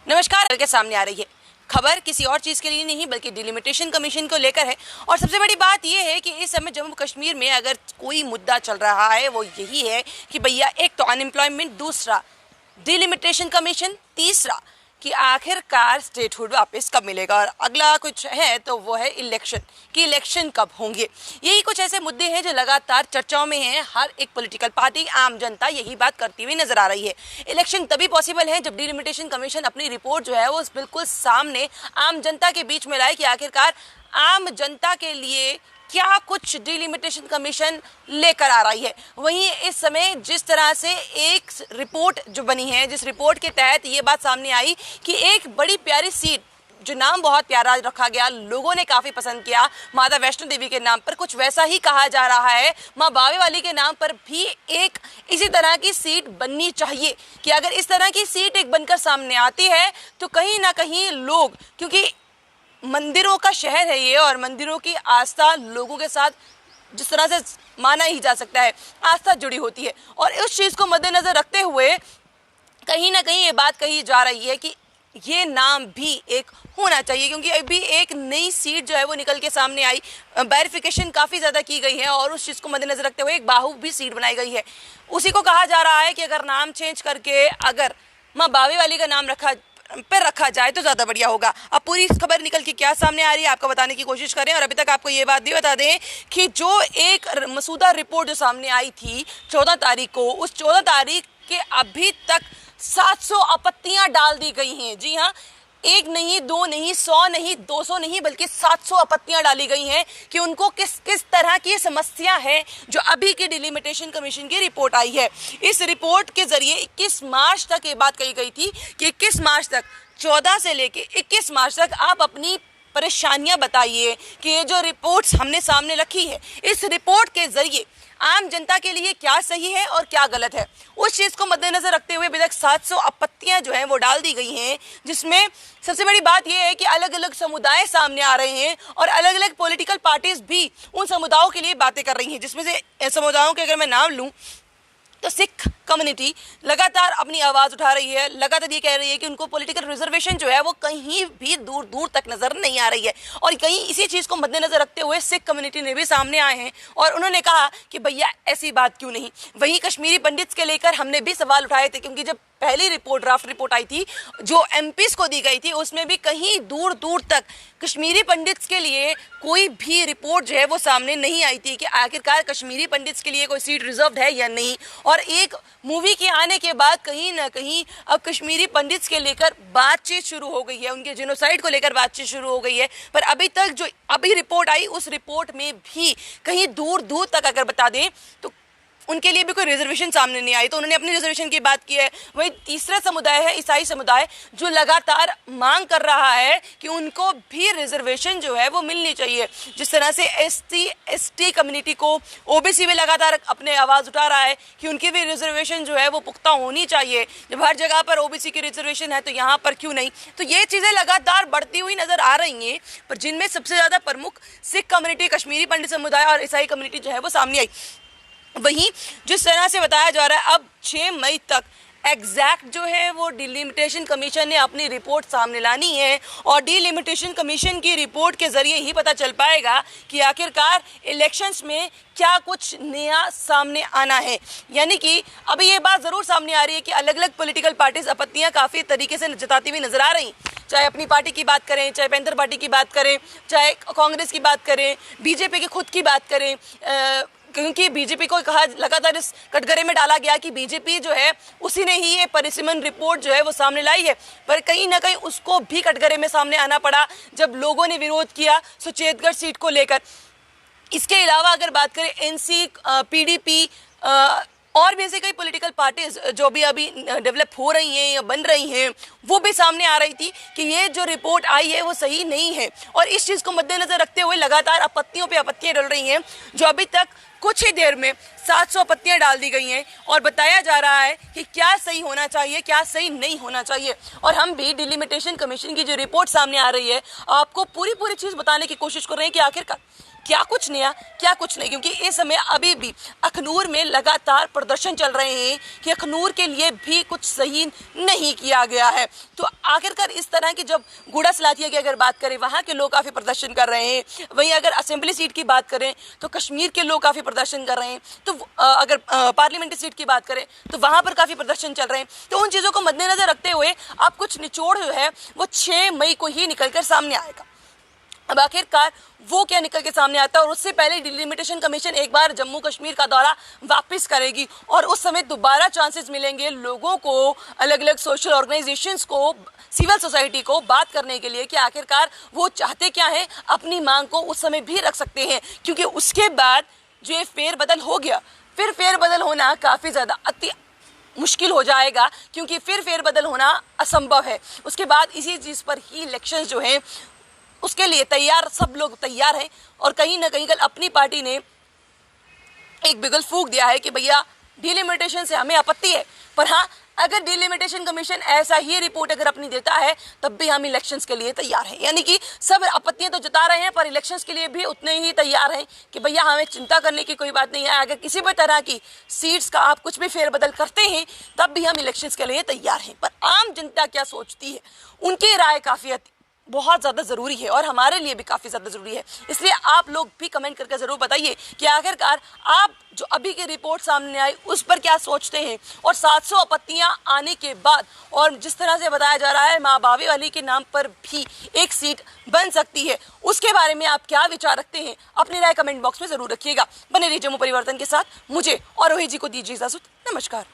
नमस्कार के सामने आ रही है खबर किसी और चीज़ के लिए नहीं बल्कि डिलिमिटेशन कमीशन को लेकर है। और सबसे बड़ी बात यह है कि इस समय जम्मू कश्मीर में अगर कोई मुद्दा चल रहा है वो यही है कि भैया एक तो अनएम्प्लॉयमेंट, दूसरा डिलिमिटेशन कमीशन, तीसरा कि आखिरकार स्टेटहुड वापस कब मिलेगा, और अगला कुछ है तो वो है इलेक्शन, कि इलेक्शन कब होंगे। यही कुछ ऐसे मुद्दे हैं जो लगातार चर्चाओं में हैं। हर एक पॉलिटिकल पार्टी, आम जनता यही बात करती हुई नजर आ रही है। इलेक्शन तभी पॉसिबल है जब डिलिमिटेशन कमीशन अपनी रिपोर्ट जो है वो बिल्कुल सामने आम जनता के बीच में लाए कि आखिरकार आम जनता के लिए क्या कुछ डिलिमिटेशन कमीशन लेकर आ रही है। वहीं इस समय जिस तरह से एक रिपोर्ट जो बनी है, जिस रिपोर्ट के तहत ये बात सामने आई कि एक बड़ी प्यारी सीट, जो नाम बहुत प्यारा रखा गया, लोगों ने काफ़ी पसंद किया, माता वैष्णो देवी के नाम पर कुछ वैसा ही कहा जा रहा है, माँ बावे वाली के नाम पर भी एक इसी तरह की सीट बननी चाहिए कि अगर इस तरह की सीट एक बनकर सामने आती है तो कहीं ना कहीं लोग, क्योंकि मंदिरों का शहर है ये और मंदिरों की आस्था लोगों के साथ जिस तरह से माना ही जा सकता है, आस्था जुड़ी होती है, और उस चीज़ को मद्देनज़र रखते हुए कहीं ना कहीं ये बात कही जा रही है कि ये नाम भी एक होना चाहिए, क्योंकि अभी एक नई सीट जो है वो निकल के सामने आई, वेरिफिकेशन काफ़ी ज़्यादा की गई है और उस चीज़ को मद्देनज़र रखते हुए एक बाहु भी सीट बनाई गई है। उसी को कहा जा रहा है कि अगर नाम चेंज करके अगर माँ बावे वाली का नाम रखा जाए तो ज़्यादा बढ़िया होगा। अब पूरी इस खबर निकल के क्या सामने आ रही है आपको बताने की कोशिश करें, और अभी तक आपको ये बात भी बता दें कि जो एक मसूदा रिपोर्ट जो सामने आई थी 14 तारीख को, उस 14 तारीख के अभी तक 700 आपत्तियां डाल दी गई हैं। जी हाँ, एक नहीं, दो नहीं, 100 नहीं, 200 नहीं, बल्कि 700 आपत्तियां डाली गई हैं कि उनको किस किस तरह की समस्या है जो अभी की डिलिमिटेशन कमीशन की रिपोर्ट आई है। इस रिपोर्ट के जरिए 21 मार्च तक ये बात कही गई थी कि 21 मार्च तक, 14 से लेके 21 मार्च तक आप अपनी परेशानियां बताइए कि ये जो रिपोर्ट्स हमने सामने रखी है, इस रिपोर्ट के जरिए आम जनता के लिए क्या सही है और क्या गलत है, उस चीज़ को मद्देनजर रखते हुए अभी तक 700 आपत्तियां जो हैं वो डाल दी गई हैं, जिसमें सबसे बड़ी बात यह है कि अलग अलग समुदाय सामने आ रहे हैं और अलग अलग पॉलिटिकल पार्टीज भी उन समुदायों के लिए बातें कर रही हैं। जिसमें से समुदायों के अगर मैं नाम लूँ तो सिख कम्युनिटी लगातार अपनी आवाज़ उठा रही है, लगातार ये कह रही है कि उनको पॉलिटिकल रिजर्वेशन जो है वो कहीं भी दूर दूर तक नज़र नहीं आ रही है, और कहीं इसी चीज़ को मद्देनज़र रखते हुए सिख कम्युनिटी ने भी सामने आए हैं और उन्होंने कहा कि भैया ऐसी बात क्यों नहीं। वहीं कश्मीरी पंडित्स के लेकर हमने भी सवाल उठाए थे, क्योंकि जब पहली रिपोर्ट, ड्राफ्ट रिपोर्ट आई थी जो एमपीज को दी गई थी, उसमें भी कहीं दूर दूर तक कश्मीरी पंडित्स के लिए कोई भी रिपोर्ट जो है वो सामने नहीं आई थी कि आखिरकार कश्मीरी पंडित्स के लिए कोई सीट रिजर्व्ड है या नहीं। और एक मूवी के आने के बाद कहीं ना कहीं अब कश्मीरी पंडित्स के लेकर बातचीत शुरू हो गई है, उनके जेनोसाइड को लेकर बातचीत शुरू हो गई है। पर अभी तक जो अभी रिपोर्ट आई, उस रिपोर्ट में भी कहीं दूर दूर तक अगर बता दें तो उनके लिए भी कोई रिजर्वेशन सामने नहीं आई, तो उन्होंने अपनी रिजर्वेशन की बात की है। वहीं तीसरा समुदाय है ईसाई समुदाय, जो लगातार मांग कर रहा है कि उनको भी रिजर्वेशन जो है वो मिलनी चाहिए। जिस तरह से एसटी कम्युनिटी को ओबीसी में लगातार अपने आवाज़ उठा रहा है कि उनकी भी रिजर्वेशन जो है वो पुख्ता होनी चाहिए। जब हर जगह पर ओबीसी की रिजर्वेशन है तो यहाँ पर क्यों नहीं। तो ये चीज़ें लगातार बढ़ती हुई नज़र आ रही हैं, पर जिनमें सबसे ज़्यादा प्रमुख सिख कम्युनिटी, कश्मीरी पंडित समुदाय और ईसाई कम्युनिटी जो है वो सामने आई। वहीं जिस तरह से बताया जा रहा है अब 6 मई तक एग्जैक्ट जो है वो डिलिमिटेशन कमीशन ने अपनी रिपोर्ट सामने लानी है, और डिलिमिटेशन कमीशन की रिपोर्ट के जरिए ही पता चल पाएगा कि आखिरकार इलेक्शंस में क्या कुछ नया सामने आना है। यानी कि अभी ये बात ज़रूर सामने आ रही है कि अलग अलग पॉलिटिकल पार्टीज आपत्तियां काफ़ी तरीके से जताती हुई नजर आ रही, चाहे अपनी पार्टी की बात करें, चाहे पैंथर पार्टी की बात करें, चाहे कांग्रेस की बात करें, बीजेपी की खुद की बात करें, क्योंकि बीजेपी को कहा लगातार इस कटघरे में डाला गया कि बीजेपी जो है उसी ने ही ये परिसीमन रिपोर्ट जो है वो सामने लाई है, पर कहीं ना कहीं उसको भी कटघरे में सामने आना पड़ा जब लोगों ने विरोध किया सुचेतगढ़ सीट को लेकर। इसके अलावा अगर बात करें एनसी, पीडीपी और भी ऐसे कई पॉलिटिकल पार्टीज जो भी अभी डेवलप हो रही हैं या बन रही हैं, वो भी सामने आ रही थी कि ये जो रिपोर्ट आई है वो सही नहीं है, और इस चीज़ को मद्देनजर रखते हुए लगातार आपत्तियों पे आपत्तियां डल रही हैं, जो अभी तक कुछ ही देर में 700 आपत्तियां डाल दी गई हैं और बताया जा रहा है कि क्या सही होना चाहिए, क्या सही नहीं होना चाहिए। और हम भी डिलिमिटेशन कमीशन की जो रिपोर्ट सामने आ रही है आपको पूरी चीज़ बताने की कोशिश कर रहे हैं कि आखिरकार क्या कुछ नया, क्या कुछ नहीं, क्योंकि इस समय अभी भी अखनूर में लगातार प्रदर्शन चल रहे हैं कि अखनूर के लिए भी कुछ सही नहीं किया गया है। तो आखिरकार इस तरह की जब गुड़ा सलातिया की अगर बात करें, वहाँ के लोग काफ़ी प्रदर्शन कर रहे हैं। वहीं अगर असेंबली सीट की बात करें तो कश्मीर के लोग काफ़ी प्रदर्शन कर रहे हैं। तो अगर पार्लियामेंट्री सीट की बात करें तो वहाँ पर काफ़ी प्रदर्शन चल रहे हैं। तो उन चीज़ों को मद्देनजर रखते हुए अब कुछ निचोड़ जो है वो 6 मई को ही निकल कर सामने आएगा। अब आखिरकार वो क्या निकल के सामने आता है, और उससे पहले डिलिमिटेशन कमीशन एक बार जम्मू कश्मीर का दौरा वापस करेगी और उस समय दोबारा चांसेस मिलेंगे लोगों को, अलग अलग सोशल ऑर्गेनाइजेशंस को, सिविल सोसाइटी को बात करने के लिए कि आखिरकार वो चाहते क्या है। अपनी मांग को उस समय भी रख सकते हैं, क्योंकि उसके बाद जो ये फेरबदल हो गया, फिर फेरबदल होना काफ़ी ज़्यादा अति मुश्किल हो जाएगा, क्योंकि फिर फेरबदल होना असंभव है। उसके बाद इसी चीज़ पर ही इलेक्शन जो है उसके लिए तैयार, सब लोग तैयार हैं। और कहीं ना कहीं कल अपनी पार्टी ने एक बिगुल फूंक दिया है कि भैया डिलिमिटेशन से हमें आपत्ति है, पर हाँ, अगर डिलिमिटेशन कमीशन ऐसा ही रिपोर्ट अगर अपनी देता है तब भी हम इलेक्शंस के लिए तैयार हैं। यानी कि सब आपत्तियां तो जता रहे हैं पर इलेक्शंस के लिए भी उतने ही तैयार हैं कि भैया हमें चिंता करने की कोई बात नहीं है। अगर किसी भी तरह की सीट्स का आप कुछ भी फेरबदल करते हैं तब भी हम इलेक्शंस के लिए तैयार हैं। पर आम जनता क्या सोचती है, उनकी राय काफ़ी बहुत ज़्यादा ज़रूरी है और हमारे लिए भी काफ़ी ज़्यादा ज़रूरी है। इसलिए आप लोग भी कमेंट करके ज़रूर बताइए कि आखिरकार आप जो अभी की रिपोर्ट सामने आई उस पर क्या सोचते हैं। और 700 आपत्तियां आने के बाद और जिस तरह से बताया जा रहा है माँ बावे वाली के नाम पर भी एक सीट बन सकती है, उसके बारे में आप क्या विचार रखते हैं, अपनी राय कमेंट बॉक्स में ज़रूर रखिएगा। बने रहिए जम्मू परिवर्तन के साथ। मुझे और रोहित जी को दीजिए इजाज़त। नमस्कार।